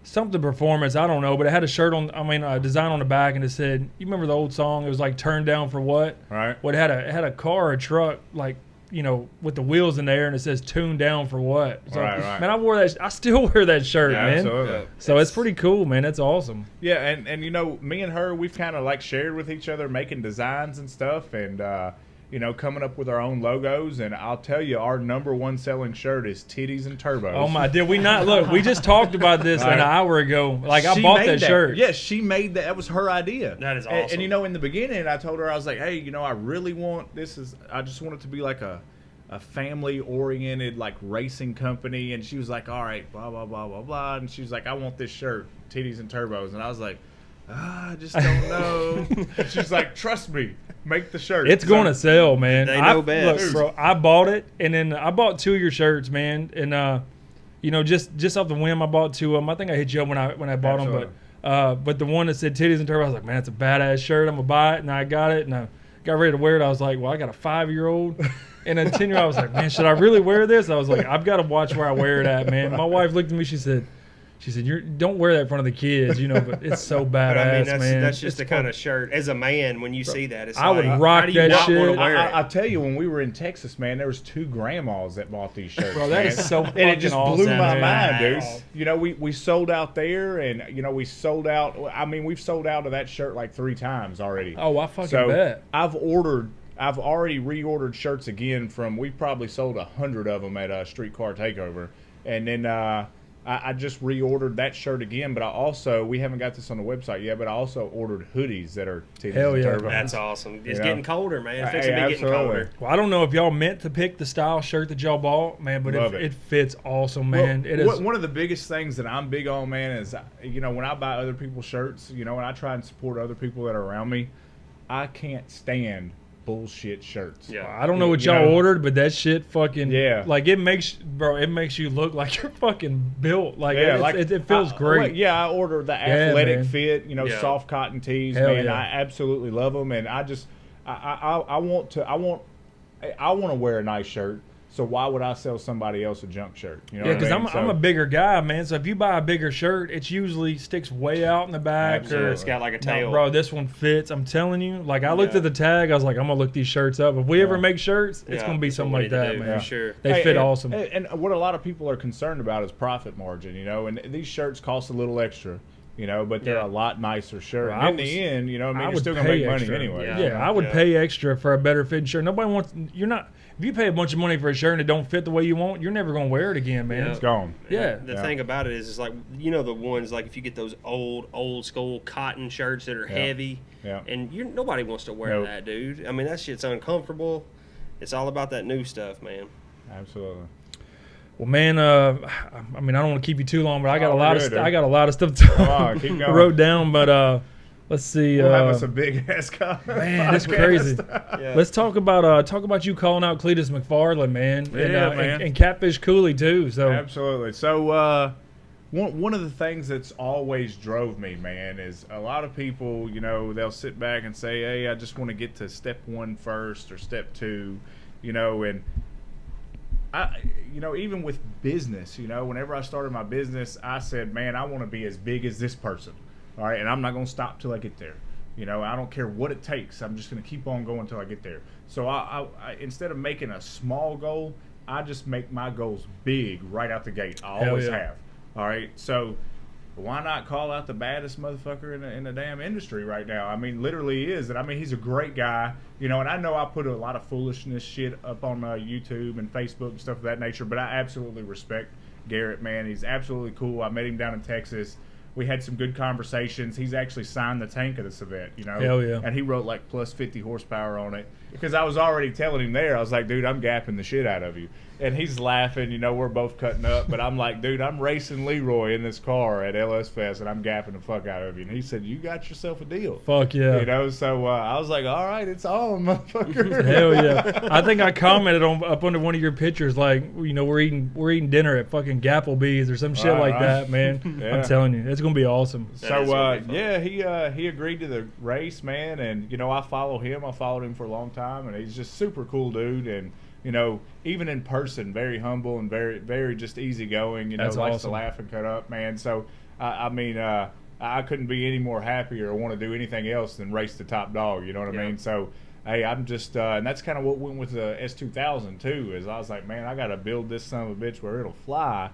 something Performance. I don't know, but it had a shirt on. I mean, a design on the back, and it said, "You remember the old song? It was like "Turned Down for What?" right. Well, it had a car, or a truck, like, you know, with the wheels in there, and it says "Tuned Down for What?" So, Right. man, I wore that. I still wear that shirt, Yeah, man. absolutely. So it's pretty cool, man. It's awesome. Yeah, and you know, me and her, we've kind of like shared with each other, making designs and stuff, and you know, coming up with our own logos. And I'll tell you, our #1 selling shirt is Titties and Turbos. Oh my! Did we not look? We just talked about this an hour ago. Like I She bought made that shirt. Yes, she made that. That was her idea. That is And awesome. you know, in the beginning, I told her, I was like, hey, you know, I really want I just want it to be like a family-oriented, like, racing company. And she was like, all right, blah, blah, blah, blah, blah. And she was like, I want this shirt, Titties and Turbos. And I was like, I just don't know. And she's like, trust me, make the shirt. It's going to sell, man. They know best. Look, bro, I bought it, and then I bought 2 of your shirts, man. And you know, just off the whim, I bought 2 of them. I think I hit you up when I bought Absolutely. them, but the one that said Titties and Turbo, I was like, man, it's a badass shirt. I'm gonna buy it, and I got it, and I got ready to wear it. I was like, well, I got a 5-year-old. And a 10-year-old, I was like, man, should I really wear this? I was like, I've got to watch where I wear it at, man. My wife looked at me. She said, you don't wear that in front of the kids, you know. But it's so badass, But I mean, man. that's just It's the kind fun. of shirt. As a man, when you see that, it's I would like, rock how do you that not shit. want to wear it? I'll tell you, when we were in Texas, man, there was 2 grandmas that bought these shirts. Bro, that man. is so and it just fucking blew awesome, my man. mind, dude. Wow. You know, we sold out there, and you know, we sold out. I mean, we've sold out of that shirt like 3 times already. Oh, I fucking So bet. I've already reordered shirts again from. We've probably sold 100 of them at Streetcar Takeover, and then I just reordered that shirt again. But we haven't got this on the website yet. But I also ordered hoodies that are Titties Hell and yeah. Turbos. That's awesome. It's know? getting colder, man. It's Hey, fixing to be getting absolutely. colder. Well, I don't know if y'all meant to pick the style shirt that y'all bought, man, but Love it it. fits awesome, Well, man. It is. One of the biggest things that I'm big on, man, is, you know, when I buy other people's shirts, you know, and I try and support other people that are around me, I can't stand bullshit shirts. Yeah. I don't know what you y'all know- ordered, but that shit fucking Yeah. like it makes you look like you're fucking built. Like, Yeah, it feels great. I ordered the athletic man. fit, you know, Yeah. soft cotton tees, Hell man. yeah. I absolutely love them, and I want to wear a nice shirt. So why would I sell somebody else a junk shirt? You know Yeah, what I because mean? I'm a bigger guy, man. So if you buy a bigger shirt, it usually sticks way out in the back. Absolutely. Or It's got like a no, tail. bro, this one fits. I'm telling you. Like I looked Yeah. at the tag, I was like, I'm gonna look these shirts up. If we ever make shirts, it's Yeah, gonna be that's what something we like need to that, do, man. for sure. They Hey, fit and- awesome. And what a lot of people are concerned about is profit margin, you know. And these shirts cost a little extra, you know, but they're Yeah. a lot nicer shirt. Well, And I in was- the end, you know, I mean, I you're would still gonna pay make money extra. anyway. Yeah, Yeah. I would Yeah. pay extra for a better fitting shirt. Nobody wants. You're not. If you pay a bunch of money for a shirt and it don't fit the way you want, you're never gonna wear it again, man. Yeah. It's gone. Yeah. The Yeah. thing about it is like, you know, the ones like if you get those old school cotton shirts that are Yeah. heavy, Yeah. and nobody wants to wear Nope. that, dude. I mean, that shit's uncomfortable. It's all about that new stuff, man. Absolutely. Well, man, I mean, I don't want to keep you too long, but I got Oh, a lot we're of good, I dude. got a lot of stuff to Come on, keep going. wrote down, but let's see. We'll have us a big ass comment. Man, that's podcast. crazy. Yeah. Let's talk about you calling out Cletus McFarland, man. Yeah, man. And Catfish Cooley too. So Absolutely. So one of the things that's always drove me, man, is a lot of people, you know, they'll sit back and say, hey, I just want to get to step 1 first or step 2, you know, and even with business, whenever I started my business, I said, man, I want to be as big as this person. All right. And I'm not going to stop till I get there. I don't care what it takes. I'm just going to keep on going until I get there. So I instead of making a small goal, I just make my goals big right out the gate. I always have. All right. So why not call out the baddest motherfucker in the damn industry right now? I mean, literally he is. And I mean, he's a great guy, and I know I put a lot of foolishness shit up on YouTube and Facebook and stuff of that nature, but I absolutely respect Garrett, man. He's absolutely cool. I met him down in Texas. We had some good conversations. He's actually signed the tank of this event, Hell yeah. And he wrote like plus 50 horsepower on it because I was already telling him there. I was like, dude, I'm gapping the shit out of you. And he's laughing, we're both cutting up. But I'm like, dude, I'm racing Leroy in this car at LS Fest, and I'm gapping the fuck out of you. And he said, you got yourself a deal. Fuck yeah. So I was like, all right, it's on, motherfucker. Hell yeah. I think I commented up under one of your pictures, like, we're eating dinner at fucking Gapplebee's or some shit like that, man. Yeah. I'm telling you, it's going to be awesome. So, he agreed to the race, man. And, I follow him. I followed him for a long time, and he's just super cool dude. And, even in person, very humble and very, very just easygoing. Likes awesome. To laugh and cut up, man. So, I couldn't be any more happier or want to do anything else than race the top dog. You know what I mean? So, hey, I'm just, and that's kind of what went with the S2000 too. Is I was like, man, I got to build this son of a bitch where it'll fly,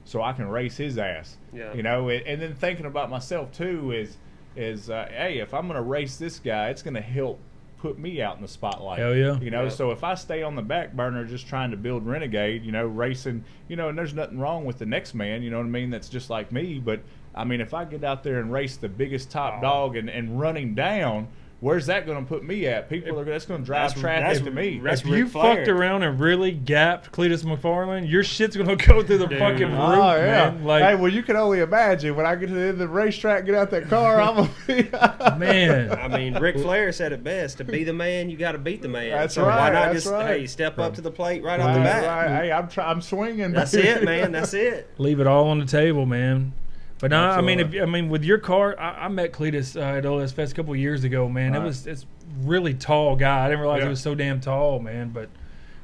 so I can race his ass. Yeah. And then thinking about myself too is hey, if I'm gonna race this guy, it's gonna help put me out in the spotlight. Hell yeah. So if I stay on the back burner just trying to build Renegade, racing, and there's nothing wrong with the next man, you know what I mean, that's just like me, but I mean, if I get out there and race the biggest top dog and run him down, where's that going to put me at? That's going to drive traffic to me. If you fucked around and really gapped Cletus McFarland, your shit's going to go through the fucking roof, man. Like, hey, well, you can only imagine when I get to the end of the racetrack, get out that car, I'm going to be... Man. I mean, Ric Flair said it best. To be the man, you got to beat the man. That's so right. Why not hey, step up to the plate right off the bat? Right. Hey, I'm swinging. That's it, man. That's it. Leave it all on the table, man. But no, I mean, with your car, I met Cletus at LS Fest a couple of years ago, man. Right. It's really tall guy. I didn't realize he was so damn tall, man. But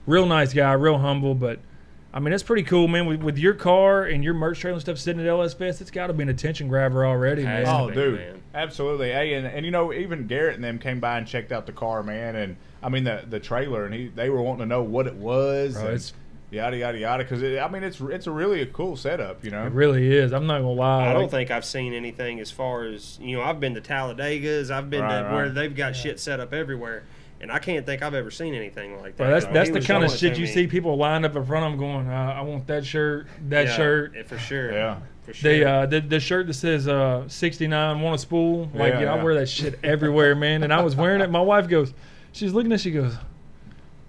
real nice guy, real humble. But I mean, it's pretty cool, man. With your car and your merch trailer and stuff sitting at LS Fest, it's got to be an attention grabber already, man. Oh, dude, man. Absolutely. Hey, and even Garrett and them came by and checked out the car, man. And I mean the trailer, and they were wanting to know what it was. Bro, it's yada yada yada, because it's a really cool setup, It really is. I'm not gonna lie. I don't think I've seen anything as far as I've been to Talladegas, I've been to where they've got shit set up everywhere, and I can't think I've ever seen anything like that. Bro, that's the kind of shit you see people lined up in front of them going, I want that shirt, shirt. Yeah, for sure. Yeah. For sure. The shirt that says 69 want a spool, I wear that shit everywhere, man. And I was wearing it. My wife goes, she's looking at, she goes,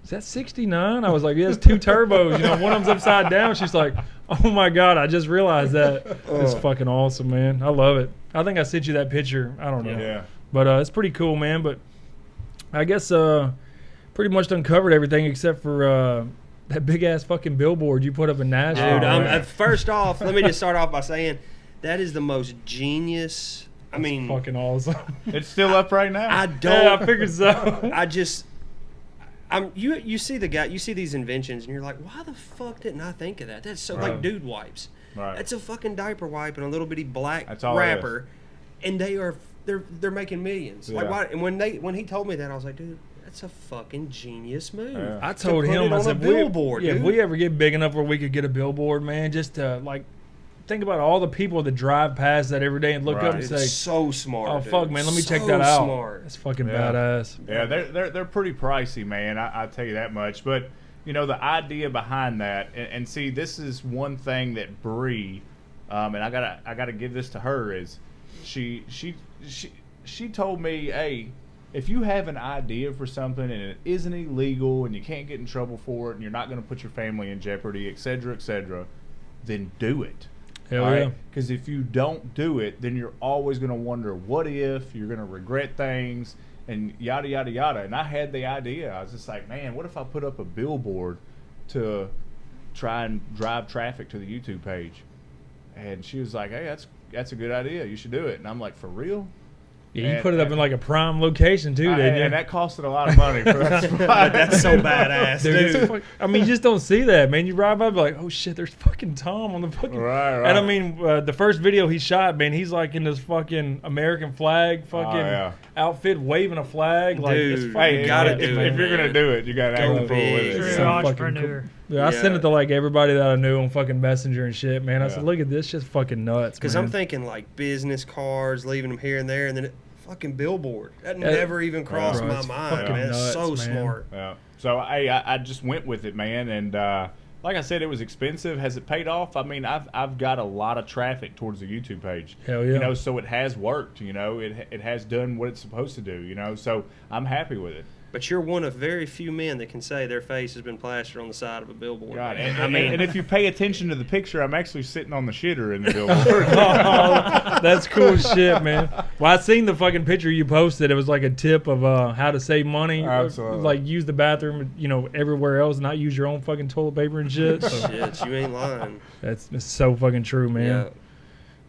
is that 69? I was like, yeah, it's 2 turbos. One of them's upside down. She's like, oh my God, I just realized that. It's fucking awesome, man. I love it. I think I sent you that picture. I don't know. Yeah. But it's pretty cool, man. But I guess pretty much done covered everything except for that big ass fucking billboard you put up in Nashville. Dude, first off, let me just start off by saying that is the most genius. That's fucking awesome. It's still up right now. I figured so. You see the guy, you see these inventions, and you're like, why the fuck didn't I think of that? That's so like dude wipes. Right. That's a fucking diaper wipe and a little bitty black all wrapper, and they're making millions. Yeah. Like why? And when he told me that, I was like, dude, that's a fucking genius move. Yeah. I told him, I said, billboard. If we ever get big enough where we could get a billboard, man, just to think about all the people that drive past that every day and look up and say, so smart. Oh, dude. fuck, man, let me check that out. Smart. It's fucking badass. Yeah, they're pretty pricey, man. I'll tell you that much. But the idea behind that, and see, this is one thing that Bree, and I gotta give this to her, is she told me, hey, if you have an idea for something and it isn't illegal and you can't get in trouble for it and you're not going to put your family in jeopardy, et cetera, then do it. Hell yeah. Because if you don't do it, then you're always going to wonder what if, you're going to regret things, and yada, yada, yada. And I had the idea. I was just like, man, what if I put up a billboard to try and drive traffic to the YouTube page? And she was like, hey, that's a good idea. You should do it. And I'm like, for real? Yeah, you put it up in like a prime location too, didn't you? And that costed a lot of money for that spot. That's so badass, dude. I mean, you just don't see that, man. You ride by, and be like, oh shit, there's fucking Tom on the fucking. Right. And I mean, the first video he shot, man, he's like in this fucking American flag fucking outfit, waving a flag. Like, dude, it's fucking you gotta nuts, do man. If you're gonna do it, you gotta act the fool with it. True you know? entrepreneur. Yeah, I sent it to like everybody that I knew on fucking Messenger and shit, man. I said, look at this, just fucking nuts. Because I'm thinking like business cards, leaving them here and there, and then fucking billboard. That never even crossed my mind, man. It's nuts, so man. smart. Yeah. So I just went with it, man, and like I said, it was expensive. Has it paid off? I mean, I've got a lot of traffic towards the YouTube page. Hell yeah. You know, so it has worked. You know, it has done what it's supposed to do. You know, so I'm happy with it. But you're one of very few men that can say their face has been plastered on the side of a billboard. God, man. and if you pay attention to the picture, I'm actually sitting on the shitter in the billboard. That's cool shit, man. Well, I seen the fucking picture you posted. It was like a tip of how to save money. Absolutely. Like use the bathroom, you know, everywhere else, not use your own fucking toilet paper and shit. So Shit, you ain't lying. that's so fucking true, man. Yeah.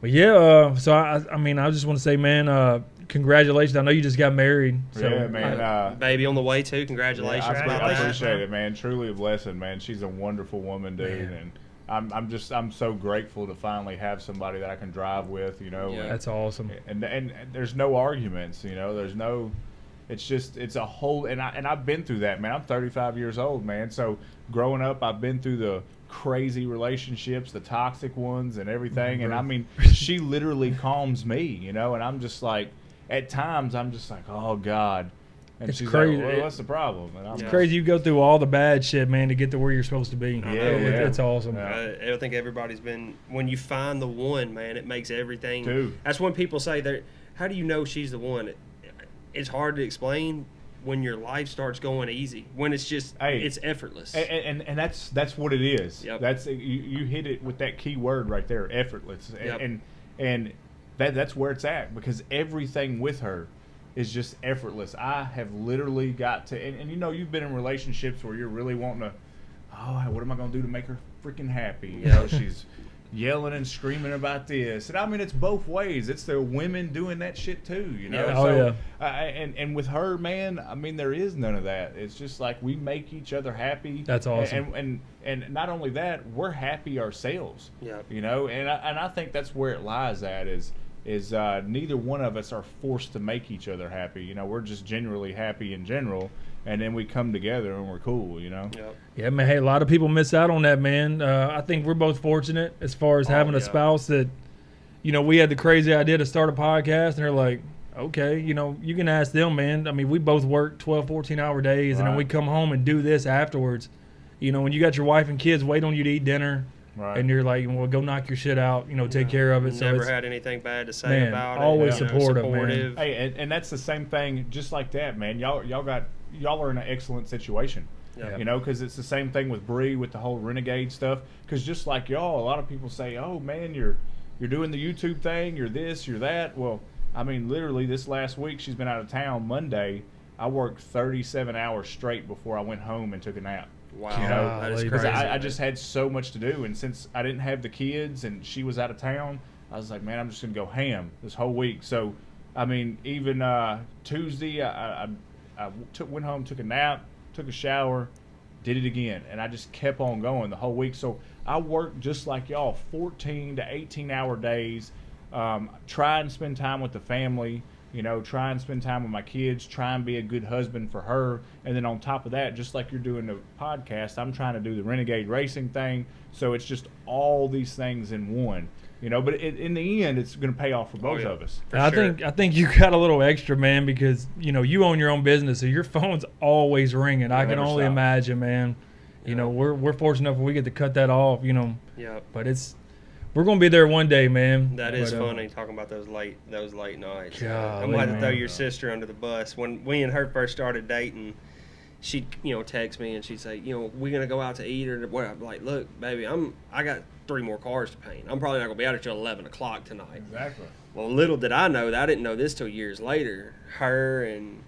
But yeah, so I mean, I just want to say, man, congratulations. I know you just got married. So Yeah, man. Baby on the way too. Congratulations. I about that. appreciate it, man. Truly a blessing, man. She's a wonderful woman, dude, Man. and I'm so grateful to finally have somebody that I can drive with, you know. Yeah. that's awesome. And there's no arguments, you know. There's no. It's a whole, and I've been through that, man. I'm 35 years old, man. So growing up, I've been through the crazy relationships, the toxic ones, and everything. And I mean, she literally calms me, you know. And I'm just like, at times, I'm just like, oh God. And It's she's crazy. like, well, what's the problem? And I'm It's like, crazy you go through all the bad shit, man, to get to where you're supposed to be. Yeah. It's awesome. Yeah. I think everybody's been, when you find the one, man, it makes everything. Dude. That's when people say, how do you know she's the one? It's hard to explain when your life starts going easy, when it's just, it's effortless. And that's what it is. Yep. That's you hit it with that key word right there, effortless. Yep. And that's where it's at, because everything with her is just effortless. I have literally got to, and you know, you've been in relationships where you're really wanting to, oh, what am I going to do to make her freaking happy? You know, she's yelling and screaming about this. And I mean, it's both ways. It's the women doing that shit too, you know? Yeah. Oh, So, and with her, man, I mean, there is none of that. It's just like we make each other happy. That's awesome. And not only that, we're happy ourselves. Yep. You know, and I think that's where it lies at is neither one of us are forced to make each other happy. You know, we're just generally happy in general, and then we come together and we're cool, you know? Yep. Yeah, man. Hey, a lot of people miss out on that, man. I think we're both fortunate as far as having a spouse that, you know, we had the crazy idea to start a podcast, and they're like, okay, you know, you can ask them, man. I mean, we both work 12, 14-hour days, and then we come home and do this afterwards. You know, when you got your wife and kids wait on you to eat dinner, Right. and you're like, well, go knock your shit out, you know, take care of it. So Never it's, had anything bad to say man, about it. always you know, supportive, man. supportive. Hey, and that's the same thing, just like that, man. Y'all are in an excellent situation. Yeah. You know, because it's the same thing with Bree with the whole Renegade stuff. Because just like y'all, a lot of people say, "Oh man, you're doing the YouTube thing. You're this, you're that." Well, I mean, literally this last week she's been out of town. Monday, I worked 37 hours straight before I went home and took a nap. Wow, You know, that is because crazy. I just had so much to do, and since I didn't have the kids and she was out of town, I was like, man, I'm just gonna go ham this whole week. So, I mean, even Tuesday, I went home, took a nap, took a shower, did it again, and I just kept on going the whole week. So I worked just like y'all, 14 to 18-hour days. Try and spend time with the family. You know, try and spend time with my kids, try and be a good husband for her. And then on top of that, just like you're doing the podcast, I'm trying to do the Renegade racing thing. So it's just all these things in one, you know, but in the end, it's going to pay off for both of us. For I sure. think you got a little extra, man, because, you know, you own your own business, so your phone's always ringing. I can never only stop. imagine, man. You know, we're fortunate enough we get to cut that off, you know. Yep. But we're gonna be there one day, man. That is But, funny, talking about those late nights. Golly, I'm glad to throw man. your sister under the bus. When we and her first started dating, she'd, you know, text me and she'd say, you know, we're gonna go out to eat or what? I'm like, look, baby, I got 3 more cars to paint. I'm probably not gonna be out until 11 o'clock tonight. Exactly. Well, little did I know that. I didn't know this till years later. Her and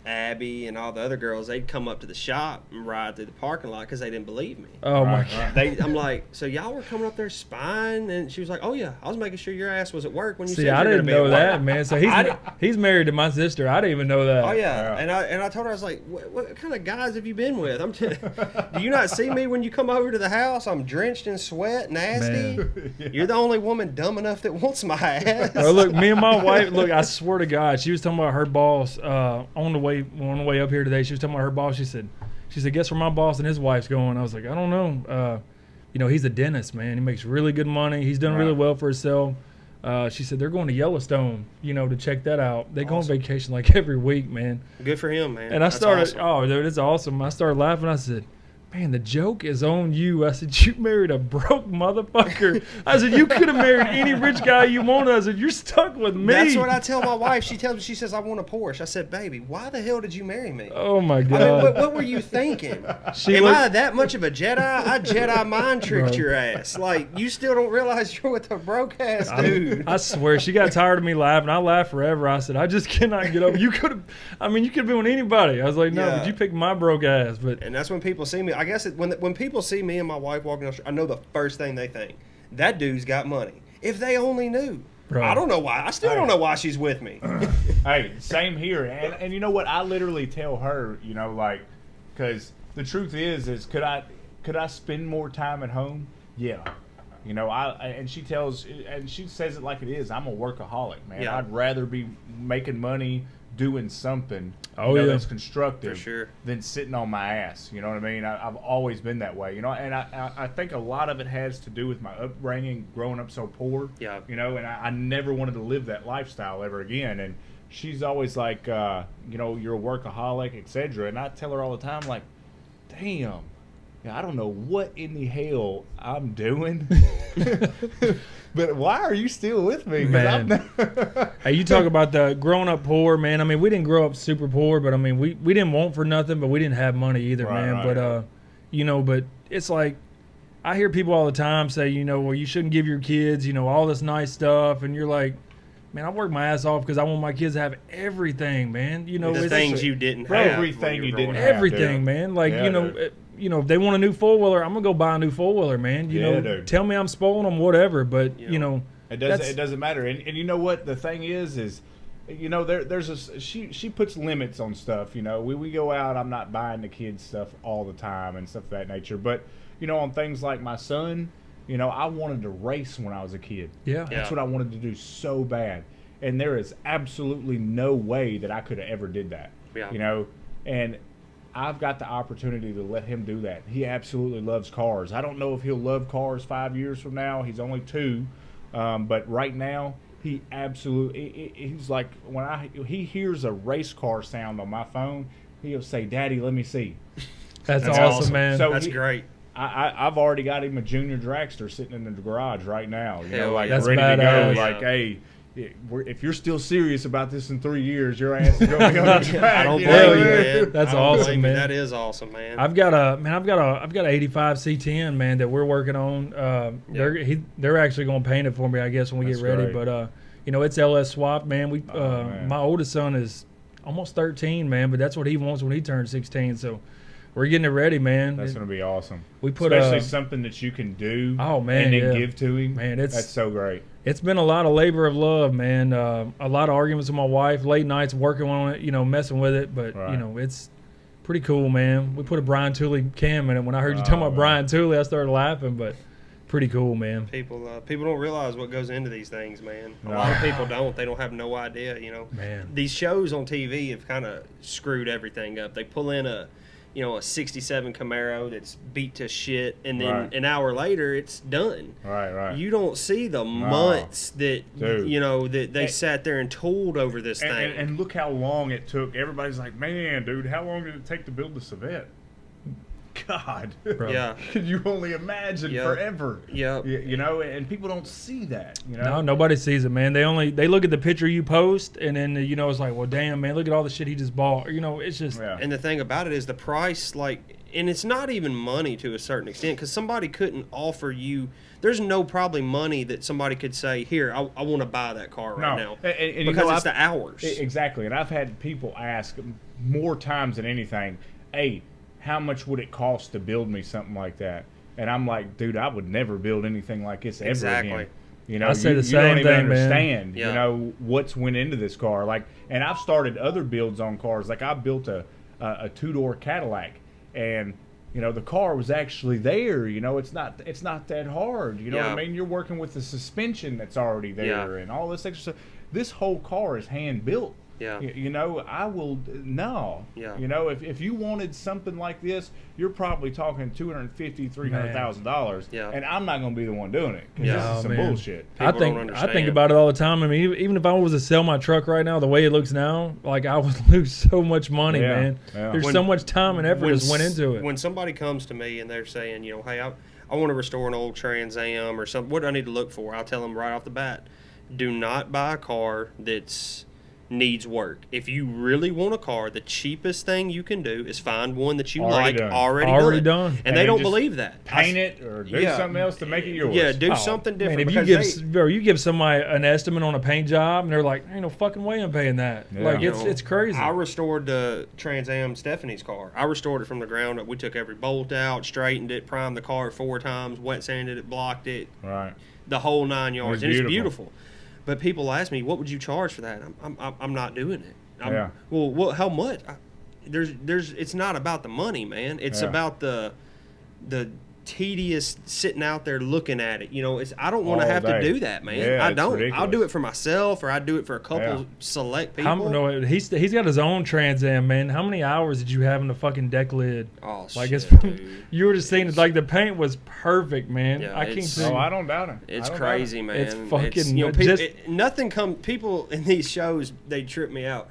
Abby and all the other girls, they'd come up to the shop and ride through the parking lot because they didn't believe me. Oh my Right, God. I'm like, so y'all were coming up there spying? And she was like, oh yeah, I was making sure your ass was at work when you See, said I you were didn't going to be know at work. that, man. So he's married to my sister. I didn't even know that. Oh yeah. Yeah. And I told her, I was like, what kind of guys have you been with? Do you not see me when you come over to the house? I'm drenched in sweat, nasty. You're the only woman dumb enough that wants my ass. Oh, look, me and my wife. Look, I swear to God, she was talking about her boss on the way up here today. She was talking about her boss. She said, guess where my boss and his wife's going? I was like, I don't know. He's a dentist, man. He makes really good money. He's done really well for himself. She said they're going to Yellowstone, to check that out. They go on vacation like every week, man. Good for him, man. And I That's started, awesome. oh, dude, it's awesome. I started laughing. I said, man, the joke is on you. I said, you married a broke motherfucker. I said, you could have married any rich guy you wanted. I said, you're stuck with me. That's what I tell my wife. She tells me, she says, I want a Porsche. I said, baby, why the hell did you marry me? Oh, my I God. mean, what were you thinking? Am I that much of a Jedi? I Jedi mind tricked your ass. Like, you still don't realize you're with a broke ass dude. I swear, she got tired of me laughing. I laughed forever. I said, I just cannot get over. You could have been with anybody. I was like, no, Yeah. but you picked my broke ass. But And that's when people see me. I guess when people see me and my wife walking down the street, I know the first thing they think. That dude's got money. If they only knew. Bro. I don't know why. I still don't know why she's with me. Hey, same here. And you know what? I literally tell her, because the truth is could I spend more time at home? Yeah. And she says it like it is. I'm a workaholic, man. Yeah. I'd rather be making money doing something that's constructive For sure. than sitting on my ass. You know what I mean? I've always been that way. And I think a lot of it has to do with my upbringing, growing up so poor. Yeah. And I never wanted to live that lifestyle ever again. And she's always like, you're a workaholic, etc. And I tell her all the time, like, damn. I don't know what in the hell I'm doing, but why are you still with me? Man. Hey, you talk about the growing up poor, man. I mean, we didn't grow up super poor, but I mean, we didn't want for nothing, but we didn't have money either, Right, man. right, But but it's like I hear people all the time say, well, you shouldn't give your kids, all this nice stuff, and you're like, man, I work my ass off because I want my kids to have everything, man. The it's things you didn't have. Everything you didn't have. everything, dude. man. Like Yeah, dude. if they want a new four-wheeler, I'm gonna go buy a new four-wheeler, man. Dude. Tell me I'm spoiling them, whatever. But It doesn't matter. And you know what the thing is she puts limits on stuff. We go out. I'm not buying the kids stuff all the time and stuff of that nature. But on things like my son, I wanted to race when I was a kid. Yeah. That's what I wanted to do so bad. And there is absolutely no way that I could have ever did that. Yeah. And I've got the opportunity to let him do that. He absolutely loves cars. I don't know if he'll love cars 5 years from now. He's only 2. But right now, he absolutely, he's like, when he hears a race car sound on my phone, he'll say, Daddy, let me see. That's awesome, man. So That's great. I've already got him a junior dragster sitting in the garage right now. Hell Like yeah. That's ready to badass. go. Like, hey, if you're still serious about this in 3 years, your ass is going to be on the track. I don't you know blame you, what I mean? man. That's I don't awesome, blame you. man. That is awesome, man. I've got a 85 C10, man, that we're working on. They're actually going to paint it for me, I guess, when we That's get ready. great. But it's LS swapped, man. Man. My oldest son is almost 13, man, but that's what he wants when he turns 16. So we're getting it ready, man. That's going to be awesome. We put especially something that you can do. Oh, man, and then yeah. give to him. Man, that's so great. It's been a lot of labor of love, man. A lot of arguments with my wife, late nights working on it, messing with it. But Right. it's pretty cool, man. We put a Brian Tooley cam in it. When I heard you talking about man. Brian Tooley, I started laughing. But pretty cool, man. People don't realize what goes into these things, man. A No. lot of people don't. They don't have no idea, Man. These shows on TV have kind of screwed everything up. They pull in a 67 Camaro that's beat to shit, and then Right. an hour later it's done. Right. You don't see the months that Dude. that they sat there and tooled over this thing. And look how long it took. Everybody's like, man, dude, how long did it take to build the Savette? God. Bro. Yeah. Could you only imagine Yep. forever? Yep. You know, and people don't see that. You know, No, nobody sees it, man. They look at the picture you post, and then it's like, well, damn, man, look at all the shit he just bought. It's just Yeah. And the thing about it is the price, and it's not even money to a certain extent, because somebody couldn't offer you. There's no probably money that somebody could say, here, I want to buy that car right now, and because it's the hours. Exactly, and I've had people ask more times than anything, hey, how much would it cost to build me something like that? And I'm like, dude, I would never build anything like this ever Exactly. again. You know, I say the you same don't even thing, man. understand, Yeah. you know, what's went into this car. Like, and I've started other builds on cars. Like, I built a two-door Cadillac, and the car was actually there. It's not that hard. You know what I Yeah. mean? You're working with the suspension that's already there Yeah. and all this extra stuff. This whole car is hand built. Yeah. I will no. Yeah. If you wanted something like this, you're probably talking $250,000-$300,000. Yeah. And I'm not going to be the one doing it because Yeah. this Oh, is some man. bullshit. I People think don't I think understand. about it all the time. I mean, even if I was to sell my truck right now, the way it looks now, like I would lose so much money, Yeah. man. Yeah. There's When- so much time and effort just went into it. When somebody comes to me and they're saying, hey, I want to restore an old Trans Am or something, what do I need to look for? I'll tell them right off the bat, do not buy a car that's needs work. If you really want a car, the cheapest thing you can do is find one that you Already like done. Already done. And And they then don't just believe that. Paint it or do Yeah. something else to make it yours. Yeah, do Oh, something Man, different. if you because give you give somebody an estimate on a paint job, and they're like, "Ain't no fucking way I'm paying that." Yeah. Like you it's know, crazy. I restored the Trans Am Stephanie's car. I restored it from the ground up. We took every bolt out, straightened it, primed the car 4 times, wet sanded it, blocked it, Right. the whole 9 yards. It's And beautiful. it's beautiful. But people ask me, what would you charge for that? I'm not doing it. Yeah. Well, how much? It's not about the money, man. It's Yeah. about the tedious sitting out there looking at it. I don't want to All have day. to do that, man. Yeah, I it's don't. I'll ridiculous. do it for myself, or I do it for a couple Yeah. select people. No, he's got his own Trans Am, man. How many hours did you have in the fucking deck lid? Oh, Like shit, it's dude. you were just saying like the paint was perfect, man. Yeah, I can't it's- see. Oh, I don't doubt it. It's I don't doubt it. crazy, man. It's fucking- nothing come. People in these shows, they trip me out.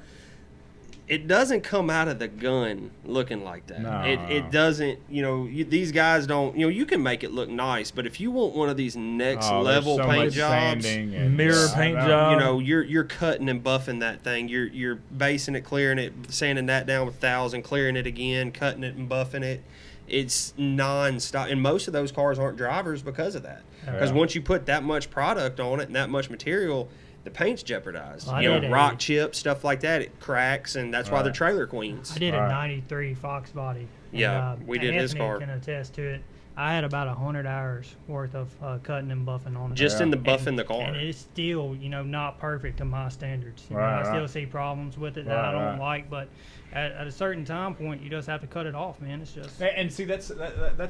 It doesn't come out of the gun looking like that. No. It doesn't. These guys don't. You can make it look nice, but if you want one of these next Oh, there's level so paint much jobs, sanding and- Mirror Yeah, paint I know. job. you're cutting and buffing that thing. You're basing it, clearing it, sanding that down with 1,000, clearing it again, cutting it and buffing it. It's non-stop, and most of those cars aren't drivers because of that. Because Yeah. once you put that much product on it and that much material, the paint's jeopardized. I did Rock chips, stuff like that, it cracks, and that's why they're Right. trailer queens. I did a Right. 93 Fox body. Yeah, we did his Anthony car. can attest to it. I had about 100 hours worth of cutting and buffing on it. Just in the buffing and, the car. And it's still, not perfect to my standards. Right, I still right. see problems with it that Right, I don't right. like, but at a certain time point, you just have to cut it off, man. It's just... And see, that's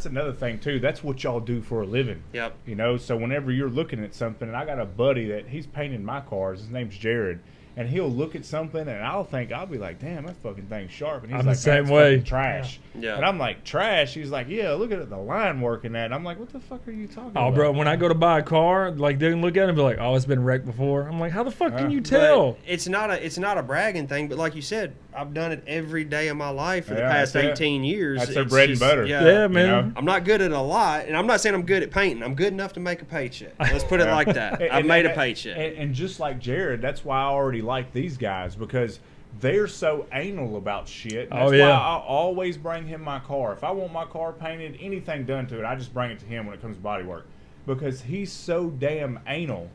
another thing too. That's what y'all do for a living. Yep. So whenever you're looking at something, and I got a buddy that he's painting my cars. His name's Jared, and he'll look at something, and I'll be like, "Damn, that fucking thing's sharp." And he's I'm the like, same "Man, it's way." fucking trash." Yeah. And I'm like, "Trash?" He's like, "Yeah, look at the line work in that." And I'm like, "What the fuck are you talking Oh, about?" bro, when I go to buy a car, like they can look at it and be like, "Oh, it's been wrecked before." I'm like, "How the fuck can you But tell?" it's not a bragging thing, but like you said, I've done it every day of my life for the Yeah, past that's it. 18 years. That's their It's bread and just- butter. Yeah, man. know? I'm not good at a lot, and I'm not saying I'm good at painting. I'm good enough to make a paycheck. Let's put it like that. I've made a paycheck. And just like Jared, that's why I already like these guys, because they're so anal about shit. That's Oh, yeah. why I always bring him my car. If I want my car painted, anything done to it, I just bring it to him when it comes to body work. Because he's so damn anal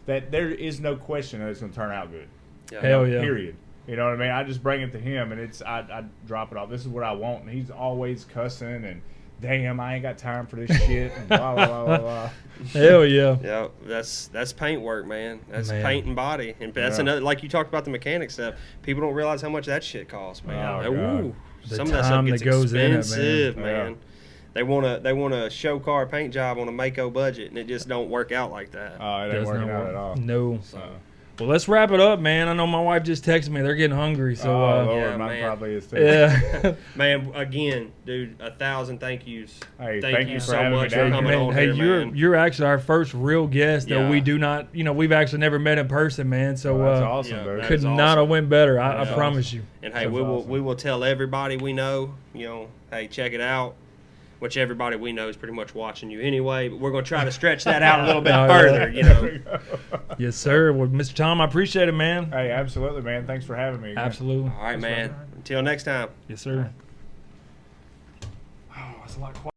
that there is no question that it's going to turn out good. Yeah. Hell yeah. Period. You know what I mean? I just bring it to him, and I drop it off. This is what I want, and he's always cussing and, damn, I ain't got time for this shit, and blah blah blah blah. blah. Hell yeah. Yeah, that's paint work, man. That's Man. paint and body, and that's Yeah. another. Like you talked about the mechanic stuff. People don't realize how much that shit costs, man. Oh, God. Ooh, The some of that stuff time gets that goes in it, man. expensive, Yeah. man. They want a show car paint job on a Mako budget, and it just don't work out like that. Oh, it ain't Does working not out work. at all. No. So, Well, let's wrap it up, man. I know my wife just texted me. They're getting hungry, so Lord, Yeah, mine man. probably is too. yeah. Man, again, dude, 1,000 thank yous. Hey, Thank you for so having me much for down coming here. on Man, hey, here, man. you're actually our first real guest that Yeah. we do not, we've actually never met in person, man. So Well, that's awesome, yeah, dude. that could is not awesome. have went better. I That's promise you. And hey, That's we will awesome. we will tell everybody we know, hey, check it out. Which everybody we know is pretty much watching you anyway, but we're going to try to stretch that out a little bit Oh, yeah. further, Yes, sir. Well, Mr. Tom, I appreciate it, man. Hey, absolutely, man. Thanks for having me. Again. Absolutely. All right, man. Until next time. Yes, sir. Oh, it's a lot